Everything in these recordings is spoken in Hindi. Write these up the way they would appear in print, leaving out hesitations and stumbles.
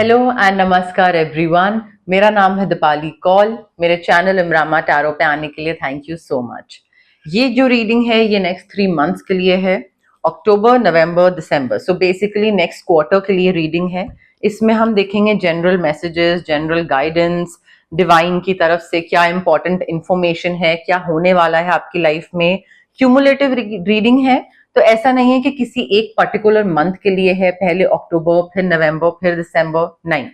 हेलो एंड नमस्कार एवरीवन। मेरा नाम है दीपाली कौल। मेरे चैनल इमरामा टैरो पे आने के लिए थैंक यू सो मच। ये जो रीडिंग है ये नेक्स्ट 3 मंथ्स के लिए है, अक्टूबर, नवंबर, दिसंबर। सो बेसिकली नेक्स्ट क्वार्टर के लिए रीडिंग है। इसमें हम देखेंगे general messages, general guidance, divine की तरफ से क्या इंपॉर्टेंट इंफॉर्मेशन है, क्या होने वाला है आपकी लाइफ में। क्यूमुलेटिव रीडिंग है, तो ऐसा नहीं है कि किसी एक पर्टिकुलर मंथ के लिए है, पहले अक्टूबर फिर नवंबर फिर दिसंबर, नहीं,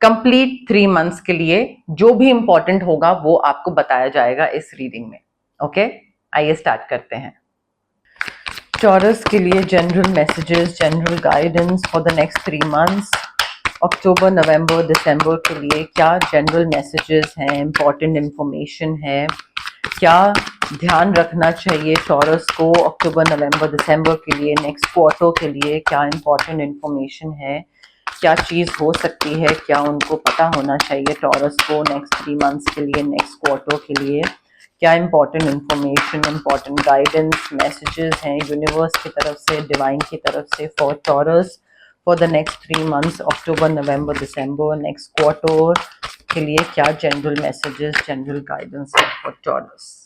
कंप्लीट 3 मंथ्स के लिए जो भी इंपॉर्टेंट होगा वो आपको बताया जाएगा इस रीडिंग में। ओके, आइए स्टार्ट करते हैं। टॉरस के लिए general messages, general guidance for the next 3 months, October, November, December के लिए क्या जनरल मैसेजेस हैं, इंपॉर्टेंट इंफॉर्मेशन है, क्या ध्यान रखना चाहिए टॉरस को अक्टूबर, नवंबर, दिसंबर के लिए, नेक्स्ट क्वार्टर के लिए क्या इंपॉर्टेंट इंफॉर्मेशन है, क्या चीज़ हो सकती है, क्या उनको पता होना चाहिए टॉरस को नेक्स्ट 3 मंथ्स के लिए, नेक्स्ट क्वार्टर के लिए, क्या important information, important guidance messages हैं यूनिवर्स की तरफ से, डिवाइन की तरफ से for Taurus for the next 3 months, October, November, December, next quarter के लिए क्या जनरल मैसेजेस, जनरल गाइडेंस है फॉर टॉरस।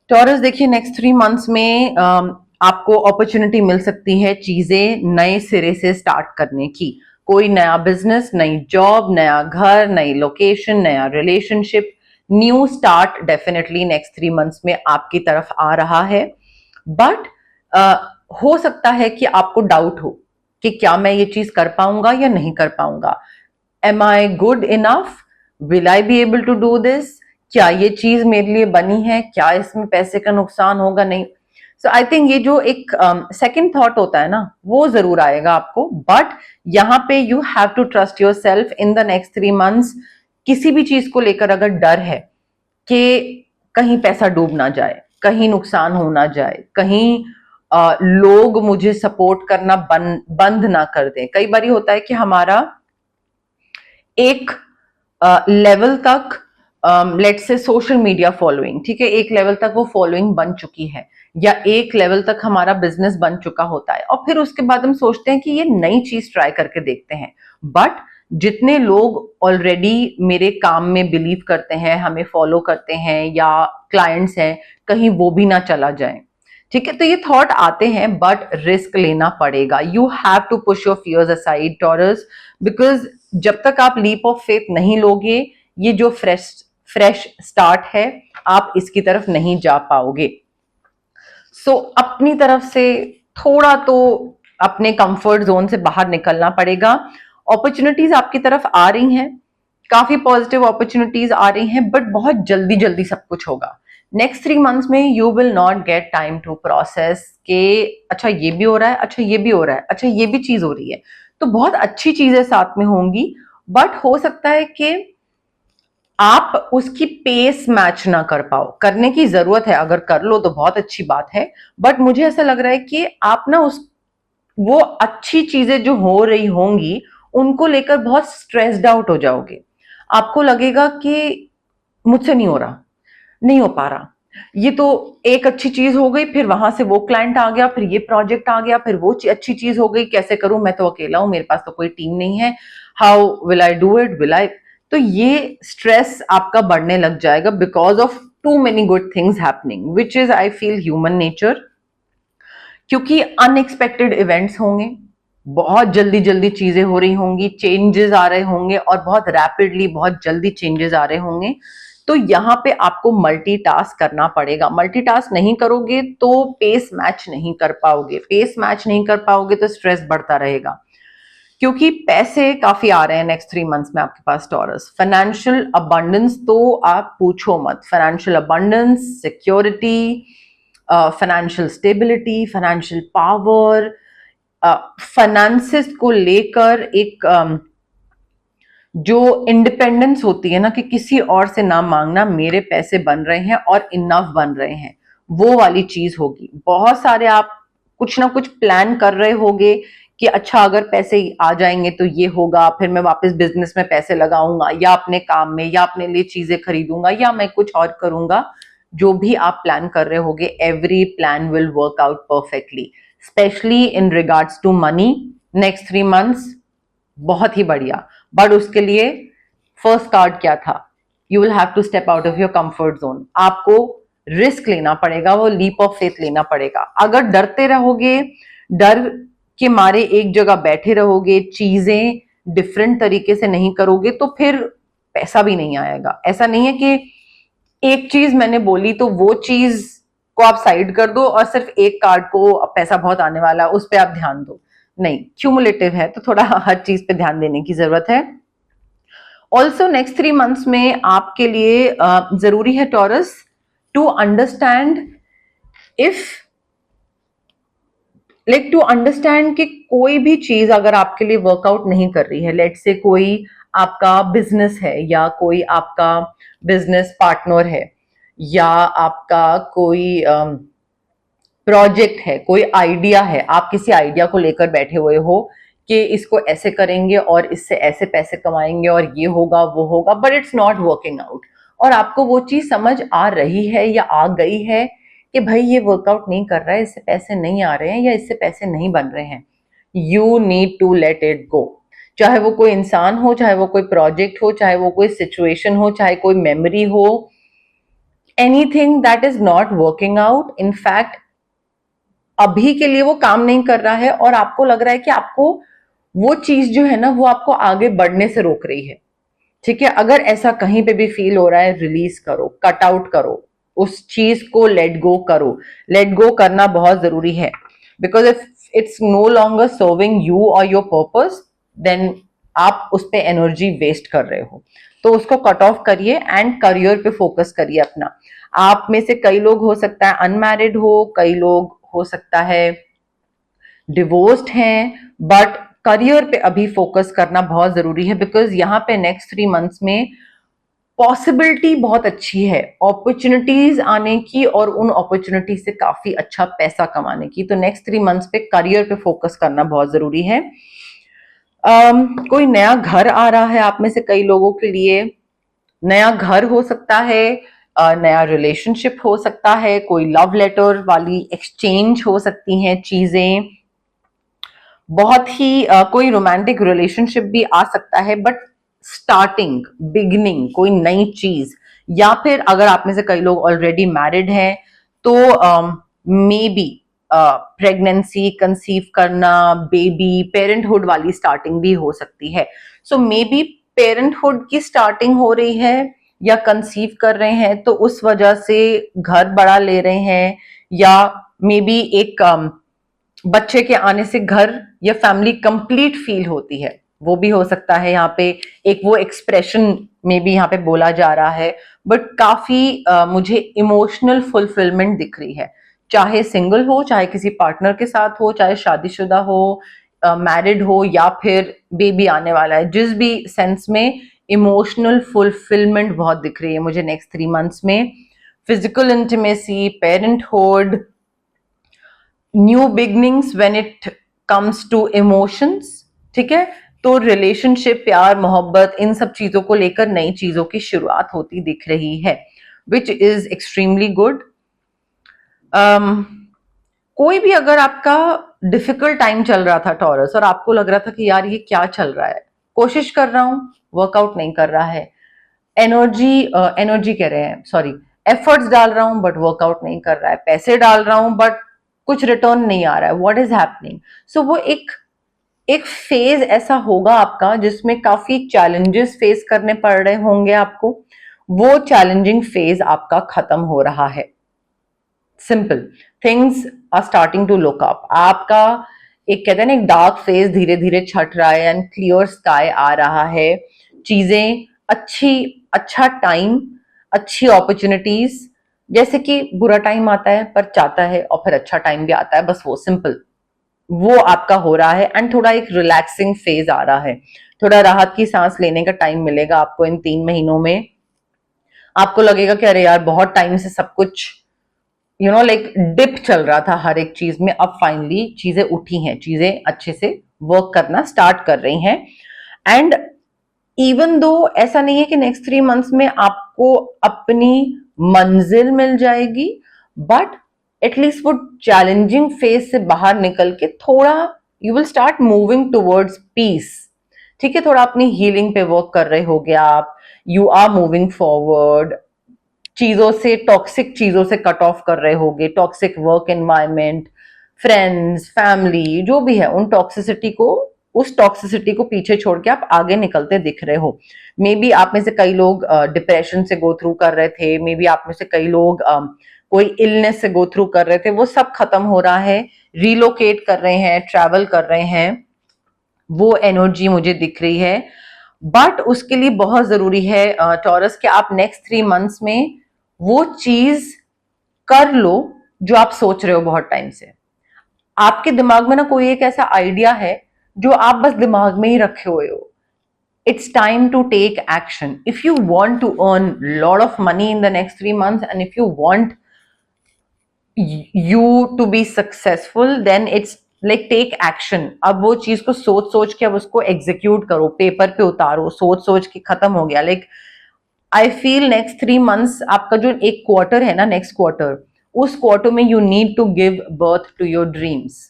टॉरस देखिए, नेक्स्ट 3 मंथ्स में आपको अपॉर्चुनिटी मिल सकती है चीजें नए सिरे से स्टार्ट करने की। कोई नया बिजनेस, नई जॉब, नया घर, नई लोकेशन, नया relationship, new start definitely next 3 months में आपकी तरफ आ रहा है। बट हो सकता है कि आपको डाउट हो कि क्या मैं ये चीज कर पाऊंगा या नहीं कर पाऊंगा। Am I good enough, will I be able to do this, क्या ये चीज मेरे लिए बनी है, क्या इसमें पैसे का नुकसान होगा, नहीं। सो आई थिंक ये जो एक सेकंड थॉट होता है ना, वो जरूर आएगा आपको। बट यहाँ पे you have to trust your self in the next 3 months. किसी भी चीज को लेकर अगर डर है कि कहीं पैसा डूब ना जाए, कहीं नुकसान हो ना जाए, कहीं लोग मुझे सपोर्ट करना बंद ना कर दें। कई बार होता है कि हमारा एक लेवल तक, let's say social media following, ठीक है, एक लेवल तक वो फॉलोइंग बन चुकी है या एक लेवल तक हमारा बिजनेस बन चुका होता है, और फिर उसके बाद हम सोचते हैं कि ये नई चीज ट्राई करके देखते हैं। बट जितने लोग ऑलरेडी मेरे काम में बिलीव करते हैं, हमें फॉलो करते हैं या क्लाइंट्स हैं, कहीं वो भी ना चला जाए, ठीक है। तो ये थॉट आते हैं, बट रिस्क लेना पड़ेगा। You have to push your fears aside Taurus, because जब तक आप लीप ऑफ फेथ नहीं लोगे, ये जो फ्रेश स्टार्ट है, आप इसकी तरफ नहीं जा पाओगे। सो अपनी तरफ से थोड़ा तो अपने कंफर्ट जोन से बाहर निकलना पड़ेगा। अपॉर्चुनिटीज आपकी तरफ आ रही हैं, काफी पॉजिटिव अपॉर्चुनिटीज आ रही हैं, बट बहुत जल्दी जल्दी सब कुछ होगा। नेक्स्ट 3 मंथ्स में you will not get time to process के अच्छा ये भी हो रहा है, अच्छा ये भी हो रहा है, अच्छा ये भी चीज हो रही है। तो बहुत अच्छी चीजें साथ में होंगी, बट हो सकता है कि आप उसकी पेस मैच ना कर पाओ। करने की जरूरत है, अगर कर लो तो बहुत अच्छी बात है, बट मुझे ऐसा लग रहा है कि आप ना वो अच्छी चीजें जो हो रही होंगी उनको लेकर बहुत स्ट्रेस्ड आउट हो जाओगे। आपको लगेगा कि मुझसे नहीं हो रहा, नहीं हो पा रहा, ये तो एक अच्छी चीज हो गई, फिर वहां से वो क्लाइंट आ गया, फिर ये प्रोजेक्ट आ गया, फिर वो अच्छी चीज हो गई, कैसे करूं, मैं तो अकेला हूं, मेरे पास तो कोई टीम नहीं है, how will I do it, will I. तो ये स्ट्रेस आपका बढ़ने लग जाएगा because of too many good things happening, which is I feel human nature. क्योंकि अनएक्सपेक्टेड इवेंट्स होंगे, बहुत जल्दी जल्दी चीजें हो रही होंगी, चेंजेस आ रहे होंगे, और बहुत रैपिडली बहुत जल्दी चेंजेस आ रहे होंगे। तो यहाँ पे आपको मल्टीटास्क करना पड़ेगा। मल्टीटास्क नहीं करोगे तो पेस मैच नहीं कर पाओगे, पेस मैच नहीं कर पाओगे तो स्ट्रेस बढ़ता रहेगा। क्योंकि पैसे काफी आ रहे हैं नेक्स्ट 3 मंथ्स में आपके पास टॉरस। फाइनेंशियल अबंडेंस तो आप पूछो मत, financial abundance, security, financial stability, financial power, finances को लेकर एक जो इंडिपेंडेंस होती है ना, कि किसी और से ना मांगना, मेरे पैसे बन रहे हैं और इनफ बन रहे हैं, वो वाली चीज होगी। बहुत सारे आप कुछ ना कुछ प्लान कर रहे होगे कि अच्छा अगर पैसे आ जाएंगे तो ये होगा, फिर मैं वापस बिजनेस में पैसे लगाऊंगा या अपने काम में या अपने लिए चीजें खरीदूंगा या मैं कुछ और करूंगा। जो भी आप प्लान कर रहे होगे, every plan will work out perfectly, especially in regards to money, next 3 months बहुत ही बढ़िया, बट उसके लिए फर्स्ट कार्ड क्या था? You will have to step out of your comfort zone. आपको रिस्क लेना पड़ेगा, वो लीप ऑफ फेथ लेना पड़ेगा। अगर डरते रहोगे, डर के मारे एक जगह बैठे रहोगे, चीजें डिफरेंट तरीके से नहीं करोगे, तो फिर पैसा भी नहीं आएगा। ऐसा नहीं है कि एक चीज मैंने बोली तो वो चीज को आप साइड कर दो और सिर्फ एक कार्ड को पैसा बहुत आने वाला है उस पर आप ध्यान दो। नहीं, क्यूमुलेटिव है तो थोड़ा हर चीज पे ध्यान देने की जरूरत है। ऑल्सो नेक्स्ट 3 मंथ्स में आपके लिए जरूरी है Taurus to understand if to understand कि कोई भी चीज अगर आपके लिए वर्कआउट नहीं कर रही है, लेट से कोई आपका बिजनेस है या कोई आपका बिजनेस पार्टनर है या आपका कोई प्रोजेक्ट है, कोई आइडिया है, आप किसी आइडिया को लेकर बैठे हुए हो कि इसको ऐसे करेंगे और इससे ऐसे पैसे कमाएंगे और ये होगा वो होगा, but it's not working out, और आपको वो चीज समझ आ रही है या आ गई है कि भाई ये वर्कआउट नहीं कर रहा है, इससे पैसे नहीं आ रहे हैं या इससे पैसे नहीं बन रहे हैं, you need to let it go. चाहे वो कोई इंसान हो, चाहे वो कोई प्रोजेक्ट हो, चाहे वो कोई सिचुएशन हो, चाहे कोई मेमोरी हो, anything that is not working out, in fact अभी के लिए वो काम नहीं कर रहा है और आपको लग रहा है कि आपको वो चीज जो है ना वो आपको आगे बढ़ने से रोक रही है, ठीक है? अगर ऐसा कहीं पे भी फील हो रहा है, रिलीज करो, कट आउट करो, उस चीज को लेट गो करो। लेट गो करना बहुत जरूरी है, because if it's no longer serving you और योर पर्पस, देन आप उस पर एनर्जी वेस्ट कर रहे हो। तो उसको कट ऑफ करिए एंड करियर पे फोकस करिए अपना। आप में से कई लोग हो सकता है अनमैरिड हो, कई लोग हो सकता है डिवोर्स्ड हैं, बट करियर पे अभी फोकस करना बहुत जरूरी है, बिकॉज यहाँ पे नेक्स्ट 3 मंथ्स में पॉसिबिलिटी बहुत अच्छी है अपॉर्चुनिटीज आने की और उन अपॉर्चुनिटी से काफी अच्छा पैसा कमाने की। तो नेक्स्ट 3 मंथ्स पे करियर पे फोकस करना बहुत जरूरी है। कोई नया घर आ रहा है आप में से कई लोगों के लिए, नया घर हो सकता है, नया रिलेशनशिप हो सकता है, कोई लव लेटर वाली एक्सचेंज हो सकती हैं चीजें, बहुत ही कोई रोमांटिक रिलेशनशिप भी आ सकता है, बट स्टार्टिंग बिगिनिंग कोई नई चीज, या फिर अगर आप में से कई लोग ऑलरेडी मैरिड हैं तो मे बी प्रेगनेंसी, कंसीव करना, बेबी, पेरेंटहुड वाली स्टार्टिंग भी हो सकती है। सो मे बी पेरेंटहुड की स्टार्टिंग हो रही है या कंसीव कर रहे हैं तो उस वजह से घर बड़ा ले रहे हैं, या मे बी एक बच्चे के आने से घर या फैमिली कंप्लीट फील होती है, वो भी हो सकता है। यहाँ पे एक वो एक्सप्रेशन में भी यहाँ पे बोला जा रहा है, बट काफी मुझे इमोशनल फुलफिलमेंट दिख रही है, चाहे सिंगल हो, चाहे किसी पार्टनर के साथ हो, चाहे शादीशुदा हो, मैरिड हो, या फिर बेबी आने वाला है, जिस भी सेंस में इमोशनल फुलफिलमेंट बहुत दिख रही है मुझे नेक्स्ट 3 मंथ्स में। Physical intimacy, parenthood, new beginnings when it comes to emotions, ठीक है? तो रिलेशनशिप, प्यार, मोहब्बत, इन सब चीजों को लेकर नई चीजों की शुरुआत होती दिख रही है, विच इज एक्सट्रीमली गुड। कोई भी अगर आपका डिफिकल्ट टाइम चल रहा था टॉरस और आपको लग रहा था कि यार ये क्या चल रहा है, कोशिश कर रहा हूं, वर्कआउट नहीं कर रहा है, एनर्जी कह रहे हैं, सॉरी, एफर्ट्स डाल रहा हूं बट वर्कआउट नहीं कर रहा है, पैसे डाल रहा हूं बट कुछ रिटर्न नहीं आ रहा है, व्हाट इज हैपनिंग? सो वो एक फेज ऐसा होगा आपका जिसमें काफी चैलेंजेस फेस करने पड़ रहे होंगे आपको, वो चैलेंजिंग फेज आपका खत्म हो रहा है। Simple, things are starting to look up. आपका एक कहते हैं ना, एक डार्क फेज धीरे धीरे छट रहा है एंड क्लियर स्काई आ रहा है, चीजें अच्छा टाइम, अच्छी अपॉर्चुनिटीज, जैसे कि बुरा टाइम आता है पर जाता है और फिर अच्छा टाइम भी आता है, बस वो सिंपल वो आपका हो रहा है। एंड थोड़ा एक रिलैक्सिंग फेज आ रहा है, थोड़ा राहत की सांस लेने का टाइम मिलेगा आपको इन 3 महीनों में। आपको लगेगा कि अरे यार बहुत टाइम से सब कुछ लाइक डिप चल रहा था हर एक चीज में, अब फाइनली चीजें उठी हैं, चीजें अच्छे से वर्क करना स्टार्ट कर रही हैं। एंड इवन दो ऐसा नहीं है कि नेक्स्ट 3 मंथ्स में आपको अपनी मंजिल मिल जाएगी, बट एटलीस्ट वो चैलेंजिंग फेज से बाहर निकल के थोड़ा you will start moving towards peace. ठीक है, थोड़ा अपनी हीलिंग पे वर्क कर रहे होगे आप, यू आर मूविंग फॉरवर्ड, चीजों से, टॉक्सिक चीजों से कट ऑफ कर रहे होगे, toxic work environment, friends, family, जो भी है, उन टॉक्सिसिटी को, उस टॉक्सिसिटी को पीछे छोड़ के आप आगे निकलते दिख रहे हो। मे बी आप में से कई लोग डिप्रेशन से गो थ्रू कर रहे थे, मे बी आप में से कई लोग कोई इलनेस से गो थ्रू कर रहे थे, वो सब खत्म हो रहा है, रिलोकेट कर रहे हैं, ट्रैवल कर रहे हैं, वो एनर्जी मुझे दिख रही है। बट उसके लिए बहुत जरूरी है टॉरस कि आप नेक्स्ट 3 मंथ्स में वो चीज कर लो जो आप सोच रहे हो बहुत टाइम से। आपके दिमाग में ना कोई एक ऐसा आइडिया है जो आप बस दिमाग में ही रखे हुए हो। It's time to take action. If you want to earn lot of money in the next 3 months and if you want you to be successful, then it's like take action। अब वो चीज को सोच सोच के अब उसको एग्जीक्यूट करो, पेपर पे उतारो, सोच सोच के खत्म हो गया। Like I feel next 3 months आपका जो एक क्वार्टर है ना, नेक्स्ट क्वार्टर, उस क्वार्टर में you need to give birth to your dreams.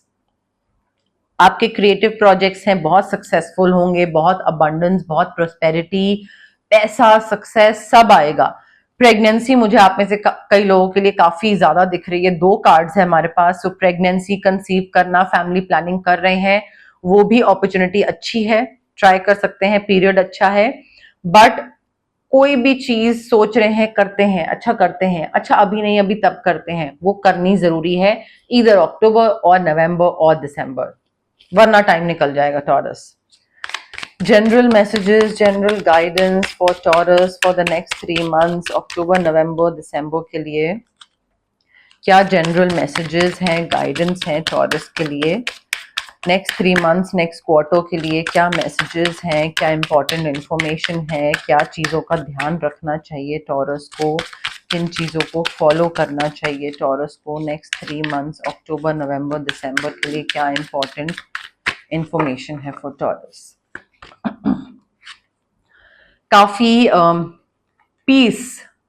आपके क्रिएटिव प्रोजेक्ट्स हैं, बहुत सक्सेसफुल होंगे, बहुत अबंडेंस, बहुत प्रोस्पेरिटी, पैसा, सक्सेस सब आएगा। प्रेगनेंसी मुझे आप में से कई लोगों के लिए काफी ज्यादा दिख रही है। 2 कार्ड्स है हमारे पास। सो प्रेगनेंसी, कंसीव करना, फैमिली प्लानिंग कर रहे हैं, वो भी अपॉर्चुनिटी अच्छी है, ट्राई कर सकते हैं, पीरियड अच्छा है। बट कोई भी चीज सोच रहे हैं, करते हैं, अच्छा करते हैं, अच्छा अभी नहीं अभी तब करते हैं, वो करनी जरूरी है, इधर अक्टूबर और नवंबर और दिसंबर, वरना टाइम निकल जाएगा Taurus. General messages, general guidance for Taurus for the next 3 months, October, November, December के लिए क्या जनरल मैसेजेस हैं, गाइडेंस हैं टॉरस के लिए नेक्स्ट 3 मंथ्स, नेक्स्ट क्वार्टर के लिए क्या मैसेजेस हैं, क्या इंपॉर्टेंट इंफॉर्मेशन है, क्या चीज़ों का ध्यान रखना चाहिए टॉरस को, किन चीज़ों को फॉलो करना चाहिए टॉरस को next 3 months, October, November, December के लिए क्या इंपॉर्टेंट इंफॉर्मेशन है फॉर टॉरस। काफी पीस,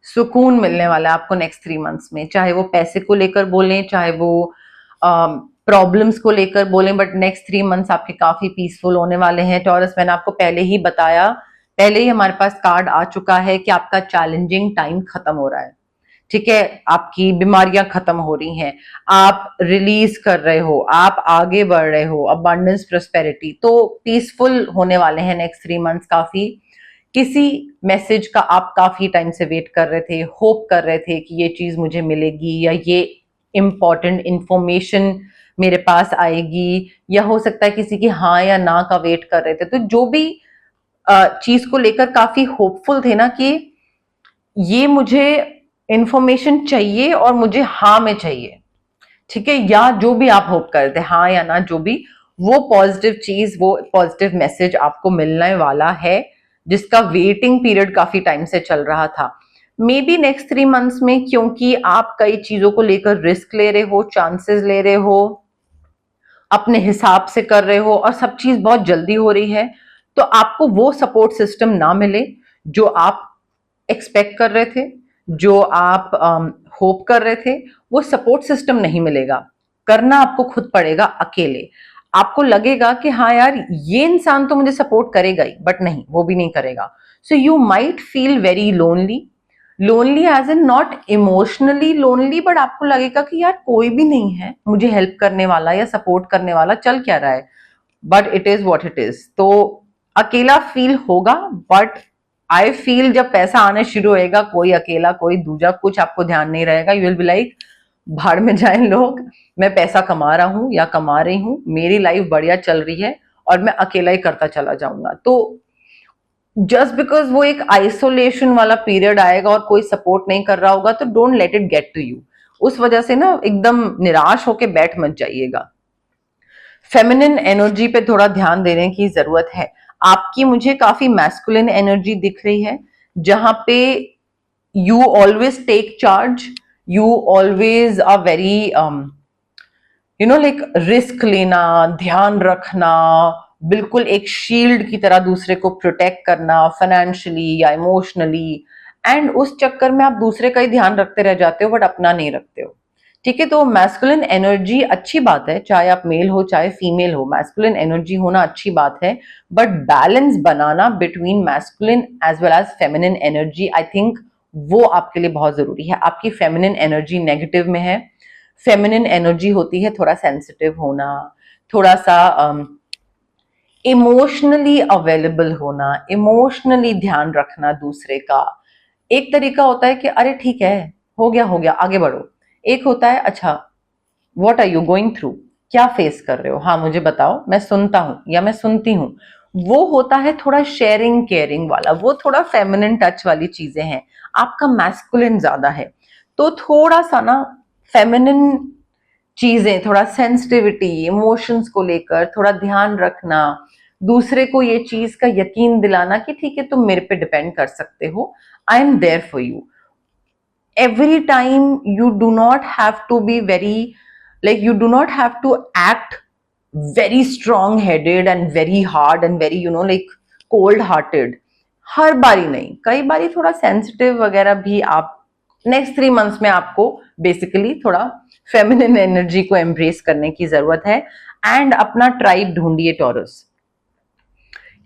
सुकून मिलने वाला है आपको नेक्स्ट 3 मंथ्स में, चाहे वो पैसे को लेकर बोलें, चाहे वो प्रॉब्लम्स को लेकर बोलें, बट नेक्स्ट 3 मंथ्स आपके काफी पीसफुल होने वाले हैं टॉरस। मैंने आपको पहले ही बताया, पहले ही हमारे पास कार्ड आ चुका है कि आपका चैलेंजिंग टाइम खत्म हो रहा है। ठीक है, आपकी बीमारियां खत्म हो रही हैं, आप रिलीज कर रहे हो, आप आगे बढ़ रहे हो, अबंडेंस, प्रोस्पेरिटी, तो पीसफुल होने वाले हैं नेक्स्ट 3 मंथ्स काफी। किसी मैसेज का आप काफी टाइम से वेट कर रहे थे, होप कर रहे थे कि ये चीज मुझे मिलेगी, या ये इंपॉर्टेंट इंफॉर्मेशन मेरे पास आएगी, या हो सकता है किसी की हाँ या ना का वेट कर रहे थे। तो जो भी चीज को लेकर काफी होपफुल थे ना कि ये मुझे इंफॉर्मेशन चाहिए और मुझे हाँ में चाहिए, ठीक है, या जो भी आप होप कर रहे थे, हाँ या ना, जो भी, वो पॉजिटिव चीज, वो पॉजिटिव मैसेज आपको मिलने वाला है, जिसका वेटिंग पीरियड काफी टाइम से चल रहा था। मे बी नेक्स्ट 3 मंथ्स में, क्योंकि आप कई चीजों को लेकर रिस्क ले रहे हो, चांसेस ले रहे हो, अपने हिसाब से कर रहे हो, और सब चीज बहुत जल्दी हो रही है, तो आपको वो सपोर्ट सिस्टम ना मिले जो आप एक्सपेक्ट कर रहे थे, जो आप होप कर रहे थे, वो सपोर्ट सिस्टम नहीं मिलेगा। करना आपको खुद पड़ेगा अकेले। आपको लगेगा कि हाँ यार, ये इंसान तो मुझे सपोर्ट करेगा ही, बट नहीं, वो भी नहीं करेगा। So you might feel very lonely, lonely as in not emotionally lonely, but आपको लगेगा कि यार कोई भी नहीं है मुझे हेल्प करने वाला या सपोर्ट करने वाला, चल क्या रहा है, but it is what it is. तो अकेला फील होगा, बट आई फील जब पैसा आना शुरू होएगा, कोई अकेला, कोई दूजा, कुछ आपको ध्यान नहीं रहेगा। यू विल बी लाइक, भाड़ में जाए लोग, मैं पैसा कमा रहा हूं या कमा रही हूं, मेरी लाइफ बढ़िया चल रही है और मैं अकेला ही करता चला जाऊंगा। तो जस्ट बिकॉज वो एक आइसोलेशन वाला पीरियड आएगा और कोई सपोर्ट नहीं कर रहा होगा, तो don't let it get to you. उस वजह से ना एकदम निराश होके बैठ मत जाइएगा। फेमिनिन एनर्जी पे थोड़ा ध्यान देने की जरूरत है। आपकी मुझे काफी मैस्कुलिन एनर्जी दिख रही है, जहां पे you always take charge, you always are very like risk लेना, ध्यान रखना, बिल्कुल एक शील्ड की तरह दूसरे को प्रोटेक्ट करना, फाइनेंशियली या इमोशनली, एंड उस चक्कर में आप दूसरे का ही ध्यान रखते रह जाते हो, बट अपना नहीं रखते हो। ठीक है, तो मैस्कुलिन एनर्जी अच्छी बात है, चाहे आप मेल हो चाहे फीमेल हो, मैस्कुलिन एनर्जी होना अच्छी बात है, बट बैलेंस बनाना between masculine as well as feminine energy, I think वो आपके लिए बहुत जरूरी है। आपकी फेमिनिन एनर्जी नेगेटिव में है, फेमिनिन एनर्जी होती है थोड़ा सेंसिटिव होना, थोड़ा सा इमोशनली अवेलेबल होना, इमोशनली ध्यान रखना दूसरे का। एक तरीका होता है कि अरे ठीक है, हो गया आगे बढ़ो। एक होता है अच्छा, what are you going through, क्या फेस कर रहे हो, हाँ मुझे बताओ, मैं सुनता हूं या मैं सुनती हूँ। वो होता है थोड़ा शेयरिंग केयरिंग वाला, वो थोड़ा फेमिनिन टच वाली चीजें हैं। आपका मैस्कुलिन ज्यादा है, तो थोड़ा सा ना फेमिनिन चीजें, थोड़ा सेंसिटिविटी, इमोशंस को लेकर थोड़ा ध्यान रखना, दूसरे को ये चीज का यकीन दिलाना कि ठीक है तुम मेरे पे डिपेंड कर सकते हो, I am there for you. Every time you do not have to be very, like you do not have to act very strong headed and very hard and very like cold hearted, हर बारी नहीं, कई बारी थोड़ा सेंसिटिव वगैरह भी आप नेक्स्ट 3 मंथ्स में आपको बेसिकली थोड़ा फेमिनिन एनर्जी को एम्ब्रेस करने की जरूरत है। एंड अपना ट्राइब ढूंढिए टॉरस,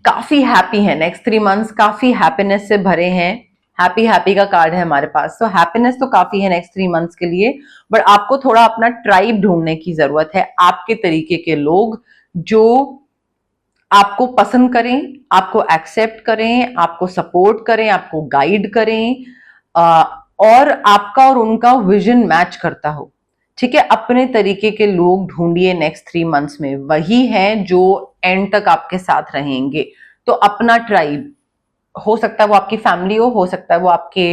काफी हैप्पी है नेक्स्ट 3 मंथ्स, काफी हैप्पीनेस से भरे हैं, हैप्पी हैप्पी का कार्ड है हमारे पास, तो हैप्पीनेस तो काफी है नेक्स्ट 3 मंथ्स के लिए, बट आपको थोड़ा अपना ट्राइब ढूंढने की जरूरत है, आपके तरीके के लोग जो आपको पसंद करें, आपको एक्सेप्ट करें, आपको सपोर्ट करें, आपको गाइड करें, और आपका और उनका विजन मैच करता हो। ठीक है, अपने तरीके के लोग ढूंढिए नेक्स्ट 3 मंथ्स में, वही हैं जो एंड तक आपके साथ रहेंगे। तो अपना ट्राइब, हो सकता है वो आपकी फैमिली हो सकता है वो आपके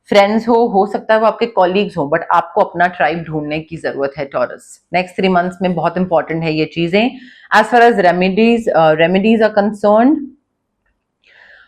फ्रेंड्स हो सकता है वो आपके कॉलीग्स हो, बट आपको अपना ट्राइब ढूंढने की जरूरत है टॉरस। नेक्स्ट 3 मंथ्स में बहुत इंपॉर्टेंट है ये चीजें। As far as remedies are concern,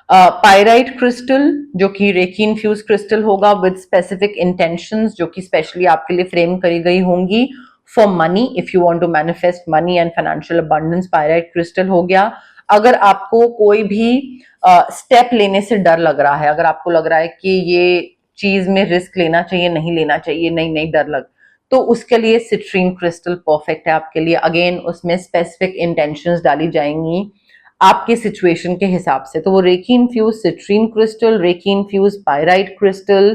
pyrite crystal जो कि रेकी इन्फ्यूज क्रिस्टल होगा विद स्पेसिफिक इंटेंशंस, जो कि स्पेशली आपके लिए फ्रेम करी गई होंगी for money, if you want to manifest money and financial abundance, pyrite crystal हो गया। अगर आपको कोई भी स्टेप लेने से डर लग रहा है, अगर आपको लग रहा है कि ये चीज में रिस्क लेना चाहिए नहीं लेना चाहिए, नहीं डर लग, तो उसके लिए सिट्रीन क्रिस्टल परफेक्ट है आपके लिए। अगेन उसमें स्पेसिफिक इंटेंशंस डाली जाएंगी आपके सिचुएशन के हिसाब से, तो वो reiki infuse citrine crystal, reiki infuse pyrite crystal.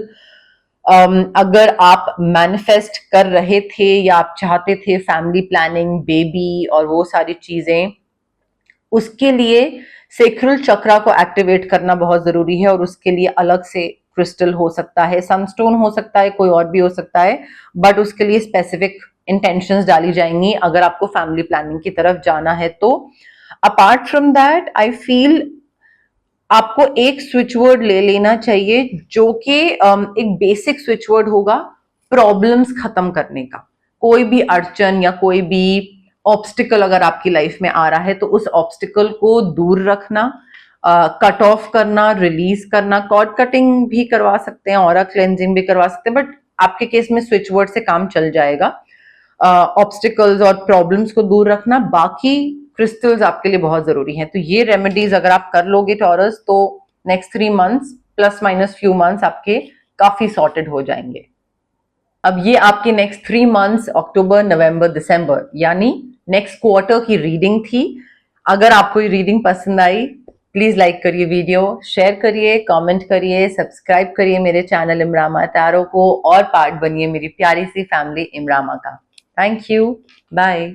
अगर आप मैनिफेस्ट कर रहे थे या आप चाहते थे फैमिली प्लानिंग, बेबी और वो सारी चीजें, उसके लिए सेक्रल चक्रा को एक्टिवेट करना बहुत जरूरी है, और उसके लिए अलग से क्रिस्टल हो सकता है, सनस्टोन हो सकता है, कोई और भी हो सकता है, बट उसके लिए स्पेसिफिक इंटेंशंस डाली जाएंगी अगर आपको फैमिली प्लानिंग की तरफ जाना है तो। Apart from that I feel आपको एक स्विच वर्ड ले लेना चाहिए जो कि एक बेसिक स्विच वर्ड होगा प्रॉब्लम्स खत्म करने का। कोई भी अड़चन या कोई भी ऑब्स्टिकल अगर आपकी लाइफ में आ रहा है तो उस ऑब्स्टिकल को दूर रखना, कट ऑफ करना, रिलीज करना, कॉर्ड कटिंग भी करवा सकते हैं, ऑरा क्लेंजिंग भी करवा सकते हैं, बट आपके केस में स्विच वर्ड से काम चल जाएगा। ऑब्स्टिकल्स और प्रॉब्लम्स को दूर रखना, बाकी क्रिस्टल्स आपके लिए बहुत जरूरी हैं। तो ये रेमेडीज अगर आप कर लोगे टॉरस, तो next 3 months plus minus few months आपके काफी सॉर्टेड हो जाएंगे। अब ये आपके नेक्स्ट 3 मंथ्स अक्टूबर नवंबर दिसंबर यानी नेक्स्ट क्वार्टर की रीडिंग थी। अगर आपको ये रीडिंग पसंद आई, प्लीज लाइक करिए वीडियो, शेयर करिए, कमेंट करिए, सब्सक्राइब करिए मेरे चैनल इमरामा टैरो को, और पार्ट बनिए मेरी प्यारी सी फैमिली इमरामा का। Thank you, bye.